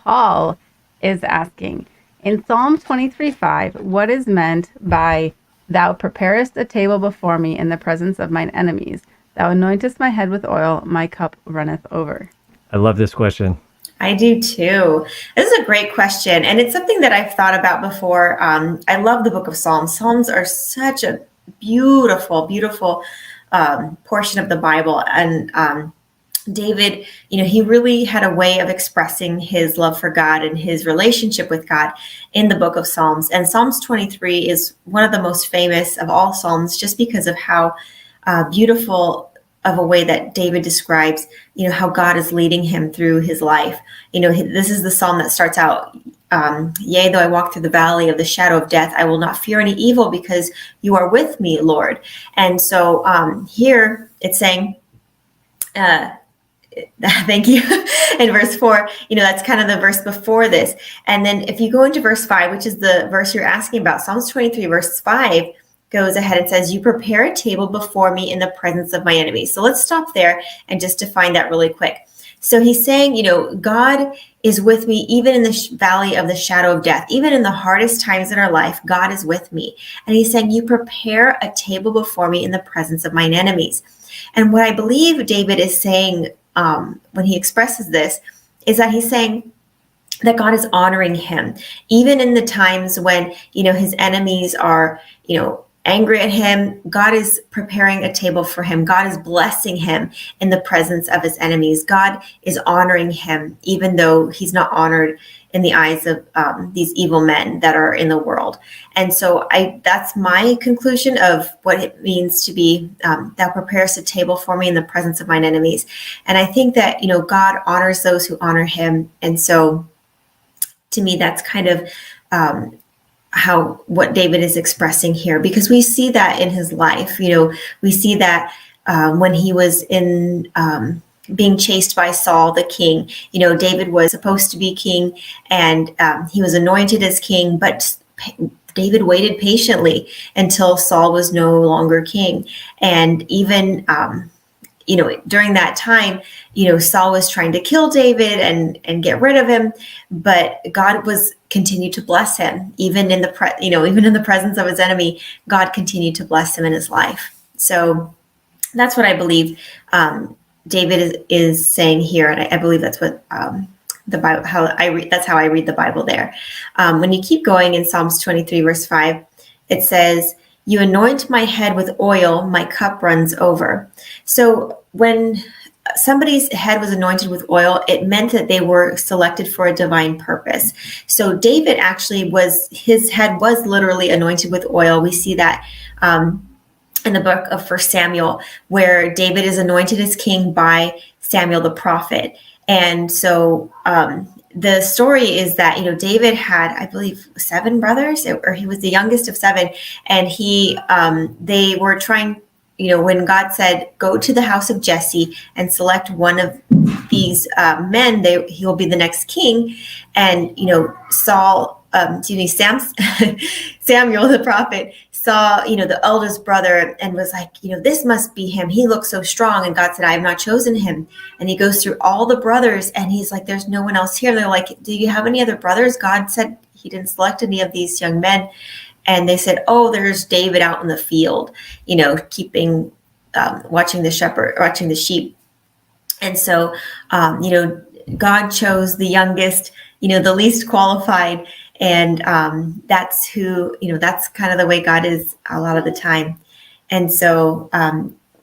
Paul is asking, in Psalm 23:5, what is meant by "Thou preparest a table before me in the presence of mine enemies. Thou anointest my head with oil, my cup runneth over"? I love this question. I do too. This is a great question, and it's something that I've thought about before. I love the book of Psalms. Psalms are such a beautiful, beautiful portion of the Bible, and David, he really had a way of expressing his love for God and his relationship with God in the book of Psalms. And Psalms 23 is one of the most famous of all Psalms just because of how beautiful of a way that David describes, how God is leading him through his life. This is the Psalm that starts out, yea, though I walk through the valley of the shadow of death, I will not fear any evil because you are with me, Lord. And so here it's saying, thank you. In verse 4, that's kind of the verse before this. And then if you go into verse 5, which is the verse you're asking about, Psalms 23, verse 5 goes ahead and says, you prepare a table before me in the presence of my enemies. So let's stop there and just define that really quick. So he's saying, God is with me even in the valley of the shadow of death. Even in the hardest times in our life, God is with me. And he's saying, you prepare a table before me in the presence of mine enemies. And what I believe David is saying when he expresses this is that he's saying that God is honoring him, even in the times when, his enemies are, angry at him. God is preparing a table for him. God is blessing him in the presence of his enemies. God is honoring him, even though he's not honored in the eyes of these evil men that are in the world. And so that's my conclusion of what it means to be, thou preparest a table for me in the presence of mine enemies. And I think that, God honors those who honor him. And so to me, that's kind of what David is expressing here, because we see that in his life. We see that when he was in being chased by Saul, the king, David was supposed to be king, and he was anointed as king, but David waited patiently until Saul was no longer king. And even during that time, Saul was trying to kill David and get rid of him, but God continued to bless him, even in the presence of his enemy. God continued to bless him in his life. So that's what I believe David is saying here, and I believe that's what the Bible, that's how I read the Bible there. When you keep going in Psalms 23, verse 5, it says, you anoint my head with oil, my cup runs over. So when somebody's head was anointed with oil, it meant that they were selected for a divine purpose. So David actually his head was literally anointed with oil. We see that in the book of 1 Samuel, where David is anointed as king by Samuel the prophet. And so the story is that, David had, I believe, 7 brothers, or he was the youngest of 7. And they were trying, when God said, go to the house of Jesse and select one of these men, he will be the next king. And, Samuel the prophet saw, the eldest brother and was like, this must be him. He looks so strong. And God said, I have not chosen him. And he goes through all the brothers and he's like, there's no one else here. They're like, do you have any other brothers? God said he didn't select any of these young men. And they said, oh, there's David out in the field, watching the sheep. And so, God chose the youngest, the least qualified. And that's who, that's kind of the way God is a lot of the time. And so,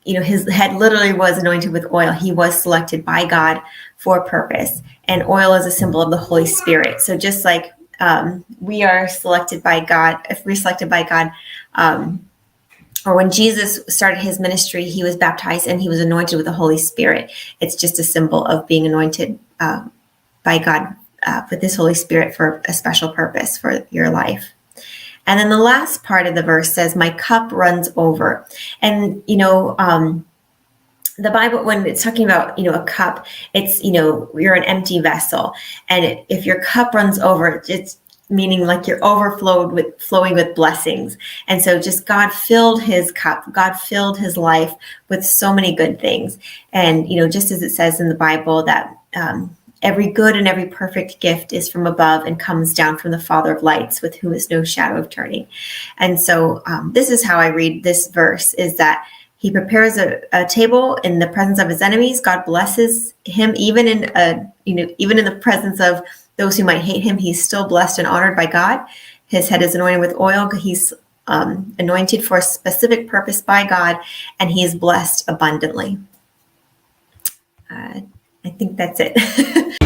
his head literally was anointed with oil. He was selected by God for a purpose. And oil is a symbol of the Holy Spirit. So just like we are selected by God, if we're selected by God, or when Jesus started his ministry, he was baptized and he was anointed with the Holy Spirit. It's just a symbol of being anointed by God with his Holy Spirit for a special purpose for your life. And then the last part of the verse says, my cup runs over. And, the Bible, when it's talking about, a cup, it's, you're an empty vessel. And if your cup runs over, it's meaning like you're flowing with blessings. And so just God filled his cup. God filled his life with so many good things. And, just as it says in the Bible that, Every good and every perfect gift is from above and comes down from the Father of lights, with whom is no shadow of turning. And so this is how I read this verse, is that he prepares a table in the presence of his enemies. God blesses him, even in even in the presence of those who might hate him. He's still blessed and honored by God. His head is anointed with oil. He's anointed for a specific purpose by God, and he is blessed abundantly. I think that's it.